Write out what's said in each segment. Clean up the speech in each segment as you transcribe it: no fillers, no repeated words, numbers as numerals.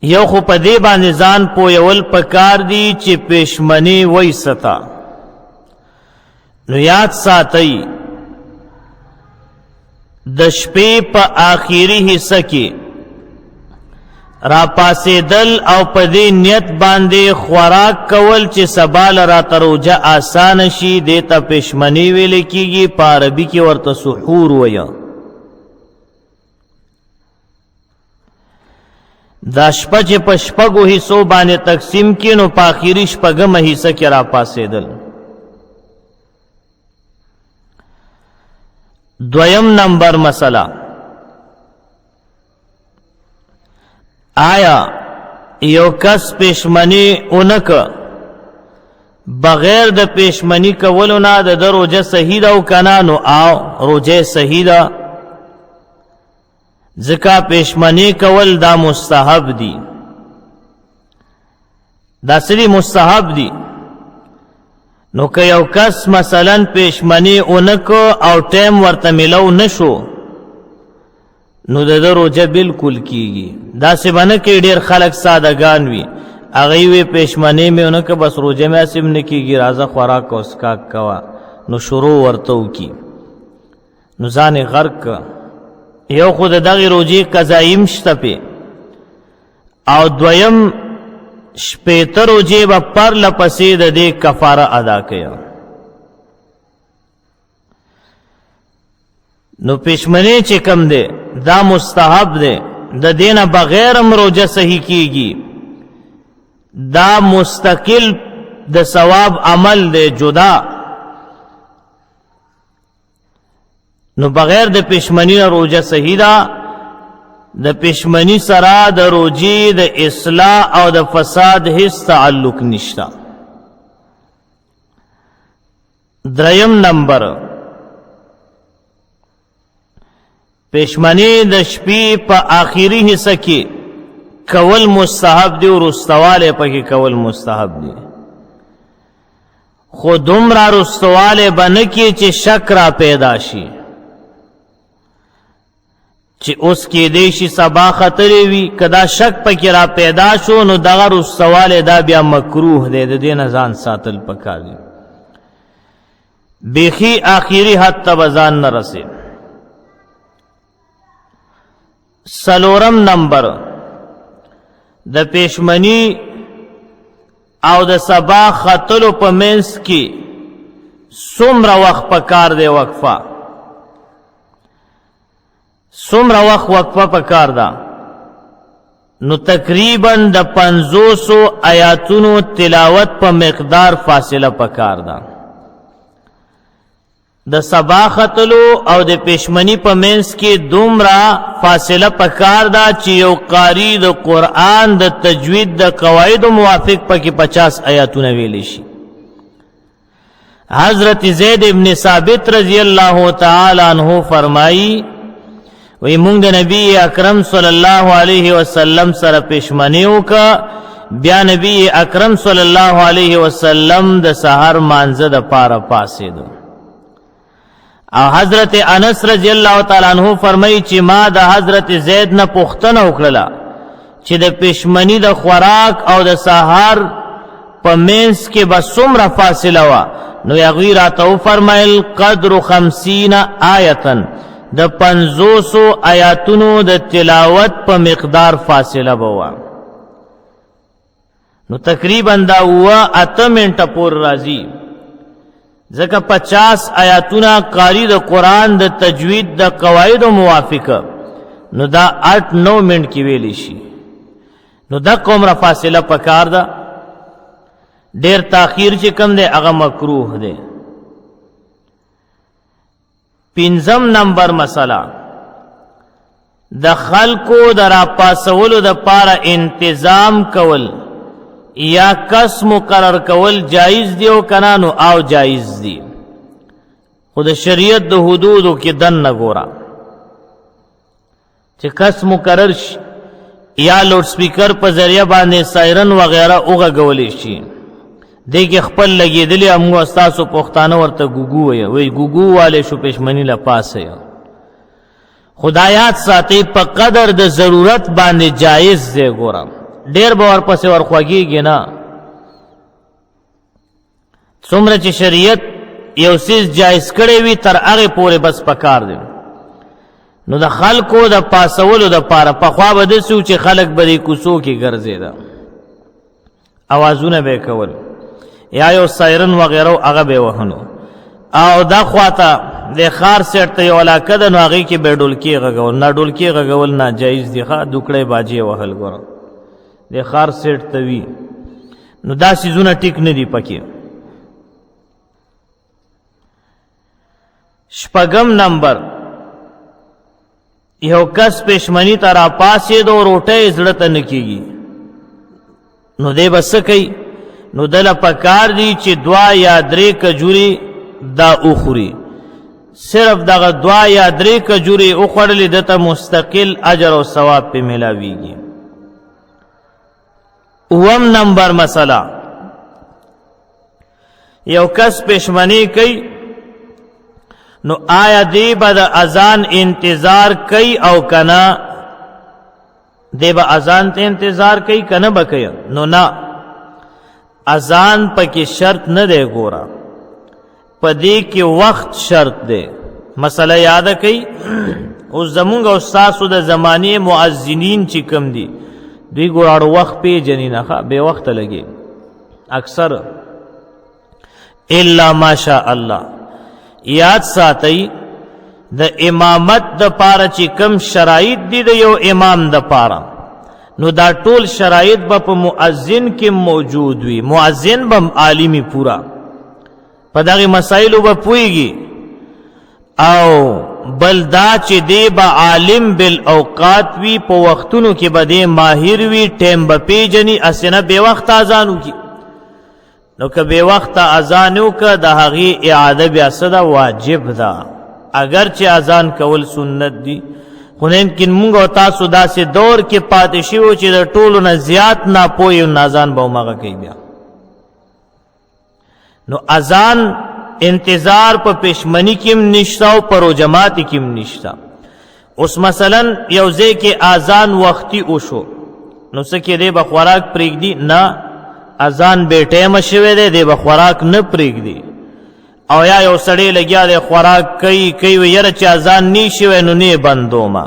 یو خو په دې باندې ځان پویول پکار دی چې پېشمني وایسته. نو یاد ساتئ د شپې په آخري حصہ کې را پاسېدل او په دې نیت باندې خوراک کول چې سبا لراته روژه آسانه شي، دې ته پېشمني ویل کېږي. په عربي کې ورته سحور وایه. دا شپه چې په شپږو حصو باندې تقسیم کړي نو په آخري شپږمه حصہ کې را پاسېدل. دویم نمبر مسئلہ، آیا یو کس پېشمني اونک بغیر د پېشمني کولو نه د روژه صحیح ده او کنه؟ نو روژه صحیح ده، ځکه پېشمني کول دا مستحب دي، دا سری مستحب دي. نو که یو کس مثلا پېشمني اونک او ټیم ورته ملو نشو نو د روژه بالکل کیږي. داسې به نه کې ډېر خلک سادهګان وي، هغوی وی پېشمني مې اونکه بس روژه مې هسې نه کېږي، راځه خوراک او څښاک کوه، نو شروع ورته وکړي، نو ځان یې غرق که. یو خو د دغې روژې قضایي شته پې، او دویم شپېته روژې به پرله پسې د دې کفاره ادا کوي. نو پېشمني چې کم دی دا مستحب دی، د دې نه بغیر هم روژه صحیح کېږي. دا مستقل د ثواب عمل دی جدا. نو بغیر د پېشمني نه روژه صحیح ده. د پېشمني سره د روژې د اصلاح او د فساد هیڅ تعلق نشته. دریم نمبر، پېشمني د شپې په آخري حصہ کې کول مستحب دی او رستواله پکې کول مستحب دی، خو دومره رستواله به نه کې چې شک را پیدا شي، چې اوس کېدی شي سبا خطرې وي. که دا شک پکې را پیدا شو نو دغه رستواله دا بیا مکروه دی، د دې نه ځان ساتل پکار دی. بیخي آخري حد ته به ځان نه رسي. څلورم نمبر، د پېشمني او د سبا ختلو په منځ کې څومره وخت پکار دی وقفه؟ څومره وخت وقفه پکار ده؟ نو تقریبا د 500 آیاتونو تلاوت په مقدار فاصله پکار ده. د سبا ختلو او د پېشمني په منځ کې دومره فاصله پکار ده چې یو قاری د قرآن د تجوید د قواعدو موافق پکې 50 آیاتونه ویلی شي. حضرت زید ابن ثابت رضی اللہ تعالی عنہ فرمائی، وی مونږ د نبی اکرم صلی الله علیه وسلم سره پېشمني وکړه، بیا نبی اکرم صلی الله علیه وسلم د سحر مانځه د پاره پاسېدو. او حضرت انس رضی الله تعالی عنہ فرمایي چې ما د حضرت زید نه پوښتنه وکړه چې د پېشمني د خوراک او د سحر په منځ کې به څومره فاصله وه؟ نو هغوی راته وفرمیل قدر 50 آیتا، د 500 آیاتونو د تلاوت په مقدار فاصله به وه. نو تقریبا دا 8 منټه پورې راځي، ځکه 50 آیاتونه قاری د قرآن د تجوید د قواعدو موافقه، نو دا 8-9 منټ کې ویلی شي. نو دا کومره فاصله پکار ده. ډیر تاخیر چې کم دی هغه مکروه دی. پنځم نمبر مسله، د خلکو د راپاسولو د پاره انتظام کول یا کس مقرر کول جایز دی او کنه؟ نو او جایز دی، خو د شریعت د حدودو کې دن نه ګوره. چې کس مقرر شي یا لوډ سپیکر په ذریعہ باندې سایرن وغیرہ وغږولی شي، دی کې خپل لګېدلی همغو استاسو پښتانه ورته ګوګو وایي، وایي ګوګو والی شو پېشمني له پاسه. خدایات ساتي په قدر د ضرورت باندې جایز دی. ګورم ډیر به ورپسې ورخوږېږي نه. څومره چې شریعت یو څیز جایز کړی وي تر هغې پورې بس پکار دی. نو د خلکو د پاسولو دپاره پخوا به داسې و چې خلک به دې کوڅو کې ګرځېده، اوازونه به یې کول، یا یو سایرن وغیره هغه به یې وهنو، او دا خواته د ښار سیټ ته یو علاقه ده نو هغې کې به یې ډولکې غږول. نه ډولکې غږول ناجایز دي، ښه دوکړی باجې وهل ګوره د ښار سیټ ته وي، نو دا څیزونه ټیک نه دي پکې. شپږم نمبر، یو کس پېشمني ته راپاڅېد او روټۍ یې زړه ته نه کېږي، نو دی به څه کوي؟ نو دله پکار دي چې 2 یا 3 کجورې دا وخوري. صرف دغه 2 یا 3 کجورې وخوړلې دته مستقل اجر او ثواب پې میلاویږي. اووم نمبر مسله، یو کس پېشمني کوي نو آیا دی به د اذان انتظار کوي او کنه؟ دی به اذان ته انتظار کوي کنه به کوي؟ نو نه، اذان پکې شرط نه دی. ګوره په دې کې وخت شرط دی. مسله یاده کوي اوس زمونږ او ستاسو د زمانې مؤذنین چې کم دي دوی ګوراړو وخت پیژني نه، ښه بې وخته لګي اکثر، الا ماشاء الله. یاد ساتئ د امامت د پاره چې کم شرایط دي د یو امام د پاره، نو دا ټول شرایط به په مؤذن کې موجود وي. مؤذن به عالمي پورا په دغه مسایلو به پوهیږي، او بل دا چې دی به عالم بالاوقات وي، په وختونو کې به دی ماهر وي، ټیم به پیژني، اسې نه بې وخته اذان وکړي. نو که بې وخته اذان وکړه د هغې اعاده بیا څه ده؟ واجب ده. اگر چې اذان کول سنت دي، خو ممکن مونږ او تاسو داسې دور کې پاتې شوي چې د ټولو نه زیات ناپوهې نو اذان به همغه کوي بیا. نو اذان انتظار په پېشمني کې هم نشته او په روجمات کې هم نشته. اوس مثلا یو ځای کې اذان وختي وشو، نو څه کېدی به خوراک پرېږدي؟ نه، اذان بې ټیمه شوی دی، دی به خوراک نه پرېږدي. او یا یو سړی لګیا دی خوراک کوي وی یاره چې اذان نه شوی نو نه یې بندومه،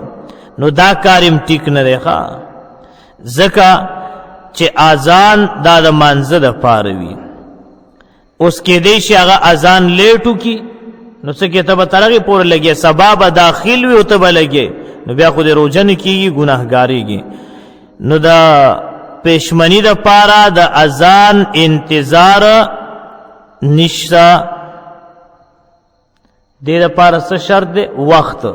نو دا کار هم ټیک نه دی ښه، ځکه چې اذان دا د مانځه دپاره وي. اوس کېدی شي هغه اذان لیټ وکړي، نو څه کې ته به تر هغې پورې لګې، سبا به داخل وي او ته به لګې، نو بیا خو دې روژه نه کېږي، ګناهګارېږي. نو د پېشمني دپاره د اذان انتظار نشته. دې دپاره څه شرط دی؟ وخت.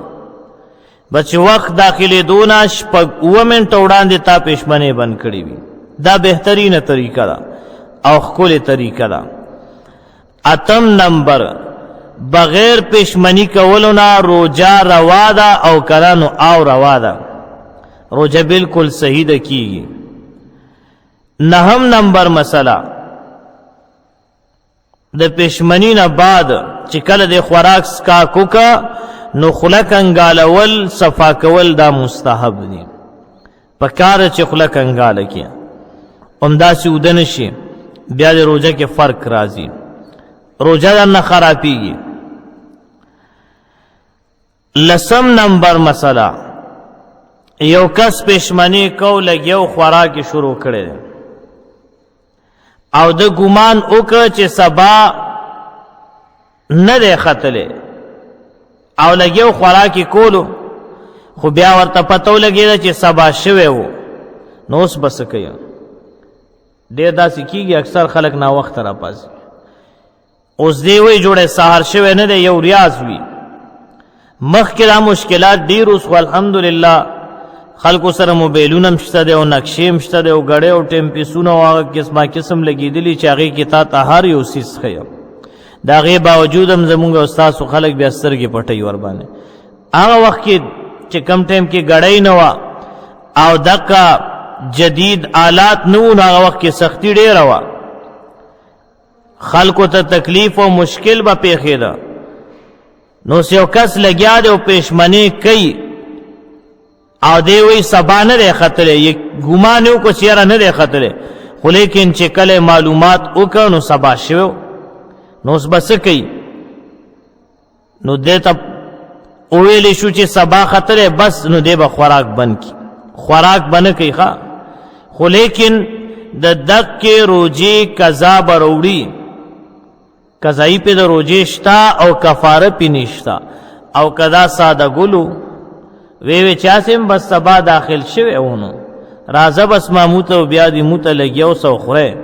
بچ وخت داخلېدو نه 6 منټه وړاندې تا پېشمنۍ بند کړې وي، دا بهترینه طریقه ده او ښکلې طریقه ده. اتم نمبر، بغیر پېشمني کولو نه روجه روا ده او کنه نو او روا ده، روجه بالکل صحیح ده کیږي. نهم نمبر مسله، د پېشمني نه بعد چې کله د خوراک څښاک وکړه نو خوله کنګالول صفا کول دا مستحب دي. پکار چې خوله کنګاله کړي، همداسې اوده نه شي، بیا د روژه کې فرق راځي، روژه درنه خرابېږي. لسم نمبر مسله، یو کس پېشمني کو لګیو خوراک یې شروع کړی دی او د ګمان وکړه چې سبا نه دی ختلی او لګیو خوراک یې کولو، خو بیا ورته پته ولګېده چې سبا شوی و، نو اوس به څه کوي؟ ډېر داسې کېږي اکثر خلک ناوخته راپاڅي. اوس دی وایي جوړی سهار شوی نه دی، یو ریاض وي. مخکې دا مشکلات ډېر اوس خو الحمدلله خلکو سره موبایلونه هم شته دی او نقشې هم شته دی او ګړۍ او ټیمپیسونه او هغه قسمه قسم لګېدلي چې هغې کې تا ته هر یو څیز ښیم. د هغې باوجود هم زمونږ او ستاسو خلک بیا سترګې پټوي ورباندې. هغه وخت کې چې کم ټایم کې ګړۍ نه وه او دقه جدید آلات نه وو، نو هغه وخت کې سختي ډېره وه، خلکو ته تکلیف او مشکل به پیښېده. نو یو کس لګیا دی او پېشمنۍ کوي او دی وی سبا نه دی ختلی ګمان یو کو چیرې نه دی ختلی خو لیکن چې کله معلومات وکړ نو سبا شو نو اوس بس کوي نو دیتا اویلی شو چې سبا ختلی بس نو دی به خوراک بند کی خوراک بند کوي خو لیکن د دقې روجې قضا به راوړي قضایي پې د روجې شته او کفاره پې نشته او کدا ساده ګلو وی چاسم بس سبا داخل شوی اونو راځه بس ماموته او بیا دې موته لګیاو سو خوره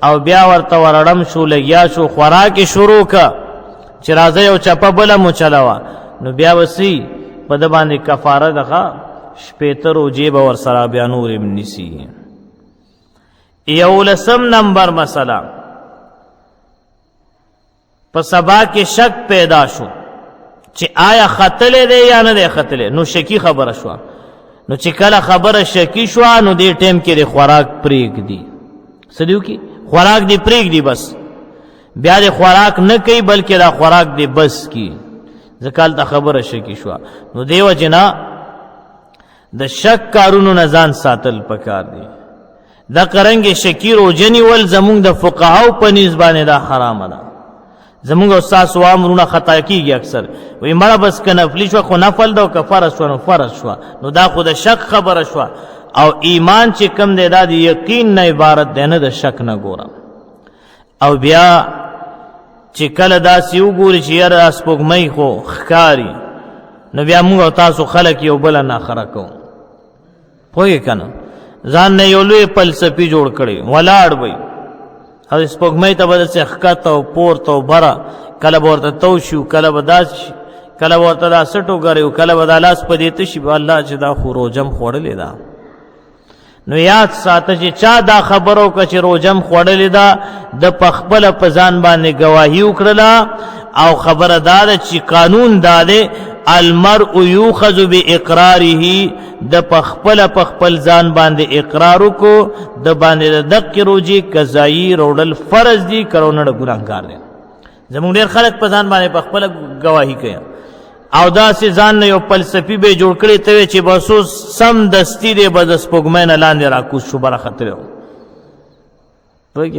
او بیا ورته ورړم شو لګیا شو خوراک شروع کا چې راځه یو چپه بله مو چلاوه نو بیا وسی په د باندې کفاره دغه شپېته روجې به ورسره بیا نور هم نیسي 11 نمبر مسله په سبا کې شک پیدا شو چې آیا ختلې دی یا نه دی ختلې نو شکی خبره شوه نو چې کله خبره شکی شوه نو دې ټیم کې د خوراک پرېږدي څه دی وکړي خوراک دې پرېږدي بس بیا د خوراک نه کوي بلکې دا خوراک دې بس کی ځکه هلته خبره شکی شوه نو دې وجې نه د شک کارونو نه ځان ساتل پکار دی دا قرنګې شکی روژه نیول زمونږ د فقهاو په نیز باندې دا حرامه ده زمونږ استاد امرونه خطا کیږي اکثر وی مړه بس که نفلي شوه خو نفل ده او که فرض شوه نو فرض شوه نو دا خو د شک خبره شوه او ایمان چې کم دی دا د یقین نه عبارت دی نه د شک نه ګوره او بیا چې کله داسې وګوري چې یاره سپوږمۍ خو ښکاري نو بیا موږ او تاسو خلک یو بله ناخره کوو پوهېږې که نه ځان نه یو لوی فلسفي جوړ کړی ولاړ وی او سپوږمۍ ته به داسې ښکته او پورته او بره کله به ورته تو شي کله به داسې شي کله به ورته دا سټ وګرئ کله به دا لاس په دې تشي الله چې دا خو روجم خوړلې ده نو یاد ساته چې چا دا خبره وکړه چې روجم خوړلې ده د په خپله په ځان باندې ګواهي وکړله او خبره دا ده چې قانون دا دی المرء یوخذ باقراره د پخپل پخپل ځان باندې اقرار کو د باندې د دقه روجي قضایي روړل فرض دي کرونه ګناهګار دي زموږ ډېر خلک په ځان باندې پخپل گواهی کوي او دا سي ځان یو فلسفي به جوړ کړي ته چې بسو سم دستی دی بد سپوږمۍ نه لاندې راکوس شو بره خطر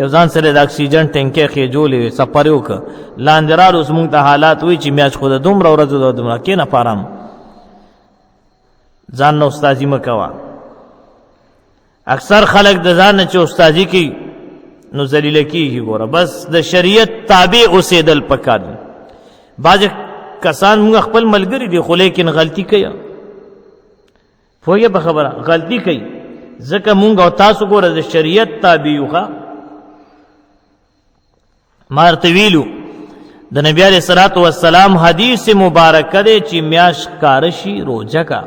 یو ځان سره د اکسیجن ټینکې خې جوړې سفر وکړه لاندې راړو زموږ ته حالات وي چې میاش خو د دومره ورځو د دومره کې نه پارم ځان نه استادي مه کوه اکثر خلک د ځان نه چې استادي کوي نو ذلیله کېږي ګوره بس د شریعت تابع اوسېدل پکار دي بعضې کسان موږ خپل ملګري دي خو لیکن غلطي کوي پوهېږې په خبره غلطي کوي ځکه موږ او تاسو ګوره د شریعت تابع یو ښه ما ورته ویلو د نبی علیه الصلاة والسلام حدیث مبارکه دی چې میاش ښکاره شي روژه کا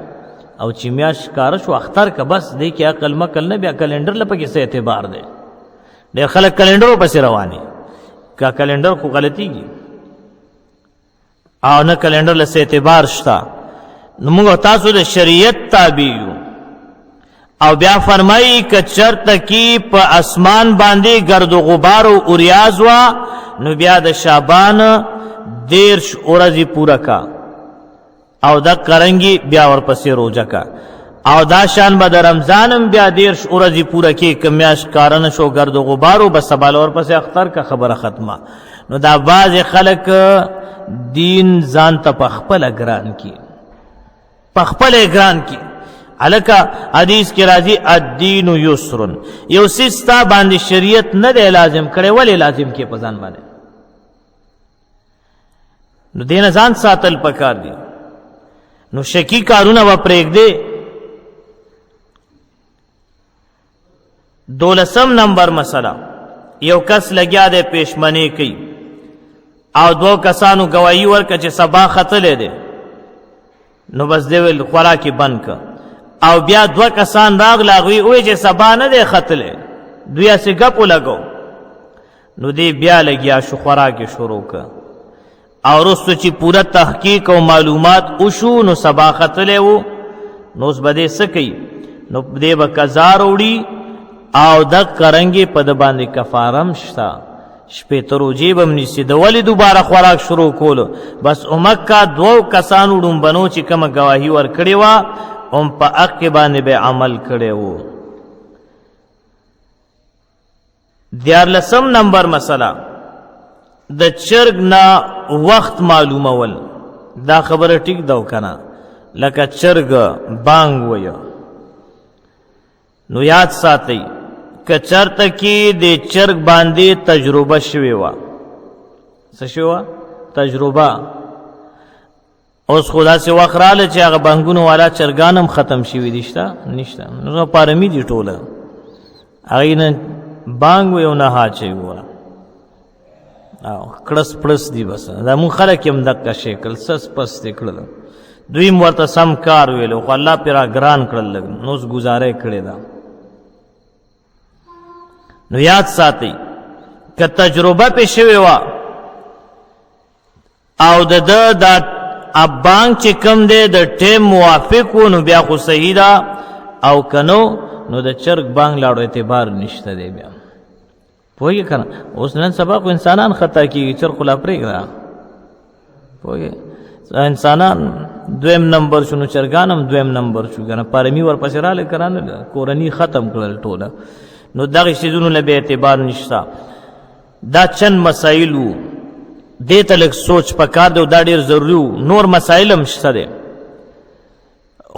او چې میاش ښکاره شو اختر که بس دی کې عقل مقل نه بیا کلنډر له پکې څه اعتبار دی ډېر خلک کلنډرو پسې روانې که کلنډر خو غلطیږي او نه کلنډر له څه اعتبار شته نو موږ تاسو د شریعت تابع یو او بیا فرمایي که چرته کې په اسمان باندې گرد و غبار او اوریاز وا نو بیا د شعبان 10 ورځې پوره کا او دا قرنګي بیا ورپسې روزه کا او دا شان به د رمضانم بیا 10 ورځې پوره کې کمیاش کارن شو گرد و غبار او بس بال ورپسې اختر کا خبره ختمه نو دا باز خلک دین ځان ته پخپل ګران کی پخپل ګران کی الکه حدیث کې راځي الدین یسر یو سستا باندې شریعت نه دی لازم کړي ولی لازم کې پزان باندې نو دین ځان ساتل پکار دی نو شکی کارونه و پرېګ دی 12 نمبر مسله یو کس لګیا دی پېشمنی کوي او دو کسانو گواہی ورکړه چې سبا ختلې دی نو بس دی ول خوراکي بند ک او بیا دو کسان راغله هغوی وایي چې سبا نه دی ختلی دوی هسې ګپ ولګو نو دی بیا لګیا شو خوراک یې شروع که او وروستو چې پوره تحقیق او معلومات وشو نو سبا ختلی و نو اوس به دی څه کوي نو دی به قضا راوړي او د قرنګې په د باندې کفاره هم شته شپېته روژې به هم نیسي د ولې دوباره خوراک شروع کولو بس عمکه 2 کسانو ډومبنو چې کومه ګواهي ورکړې وه هم په حق باندې به عمل کړی وو. 14 نمبر مسله د چرګ نه وخت معلومول. دا خبره ټیک ده کنه، لکه چرګ بانګ وایو نو یاد ساتئ که چرته کې د چرګ باندې تجربه شوې وه. څه شوې وه؟ تجربه. اوس خو داسې وخت راغله چې هغه بانګونو والا چرګان هم ختم شوي دي. شته؟ نشته. نو پارمي دي ټوله. هغې نه بانګ وی او نه هاچی وه او کړس پړس دي. بس دا مونږ خلک هم دقه شکل سس پس دې کړل. دویم ورته سم کار ویلو خو الله پې را ګران کړل لږ، نو اوس ګزاره یې کړې ده. نو یاد ساتئ که تجربه پې شوې وه او د ده دا بانګ چې کم دی د ټیم موافق و نو بیا خو صحیح ده، او که نو د چرګ بانګ لاړو اعتبار نشته دی بیا. پوهېږې که نه؟ اوس نن سبا خو انسانان خطا کېږي، چرګ خو لا پرېږده. پوهېږې انسانان دویم نمبر شو نو چرګان هم دویم نمبر شو که نه، پارمي ورپسې راغلی که نه، کورني ختم کړل ټوله. نو دغې شیزونو له بیا اعتبار نشته. دا چند مسایل وو، دې ته لږ سوچ پکار دی او دا ډېر ضروري وو. نور مسایل هم شته دی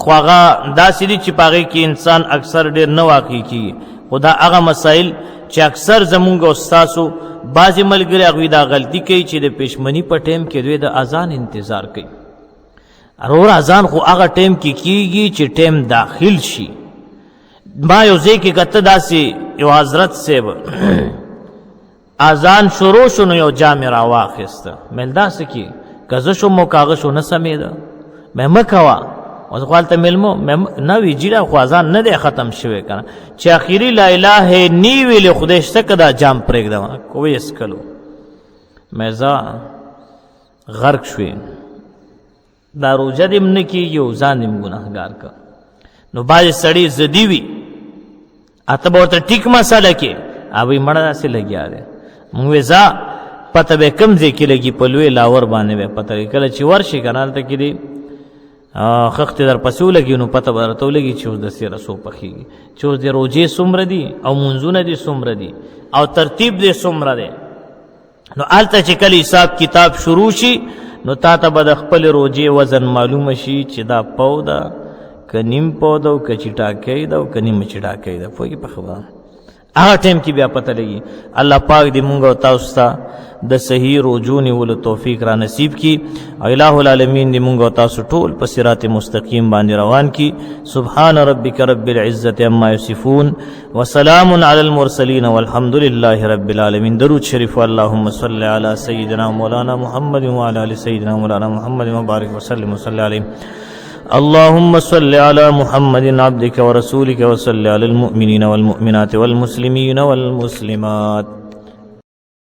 خو هغه داسې دي چې په هغې کې انسان اکثر ډېر نه واقع کېږي، خو دا هغه مسایل چې اکثر زمونږ او ستاسو بعضې ملګري هغوی دا غلطي کوي چې د پېشمني په ټیم کې دوی د اذان انتظار کوي. ارور اذان خو هغه ټیم کې کېږي چې ټیم داخل شي. ما یو ځای کې کته داسې یو حضرت صاحب اذان شروع شو نو یو جام را واخیسته. مل داسې کې که زه شوم او که هغه شو نه سمېده. مې مه کوه اوس خو هلته مېلمه نه وي جیره خو اذان نه دی ختم شوی که نه، چې اخري لا اله نی ویلې خدای شته که دا جام پرېږدم کو ویسکلو مې زه غرق شوې. دا روژه دې م نه کېږي او ځان دې م ګناهګار که. نو بعضې سړي ضدي وي اته به ورته ټیک مسله کې هغوی مړه داسې لګیا دی. مونږ وې ځه پته به کوم ځای کې لګي په لوی لاور باندې به پته لګي. کله چې ورشي که نه هلته کې دې خښتې در پسې ولګي نو پته به درته ولګي چې اوس داسې رسو پخېږي چې اوس د روجې څومره دي او منځونه دي څومره دي او ترتیب دې څومره دی. نو هلته چې کله حساب کتاب شروع شي نو تا ته به د خپلې روجې وزن معلومه شي چې دا پو ده که نیم پو ده او که چټاکی ده او که نیمه چټاکی ده. پوهېږې په خبره هغه ټایم کې بیا پته لګي. الله پاک دې مونږ او تاسو ته د صحیح روجو نیولو توفیق را نصیب کی او الہ العالمین دې مونږ او تاسو ټول په صراط مستقیم باندې روان کی. سبحان ربک رب العزة عما یصفون وسلام علی المرسلین والحمد لله رب العالمین. درود شریف اللهم صل علی سیدنا مولانا محمد وعلى ال سیدنا مولانا محمد وبارک وسلم وصلی علیه. اللهم صل على محمد عبدك ورسولك وصل على المؤمنين والمؤمنات والمسلمين والمسلمات.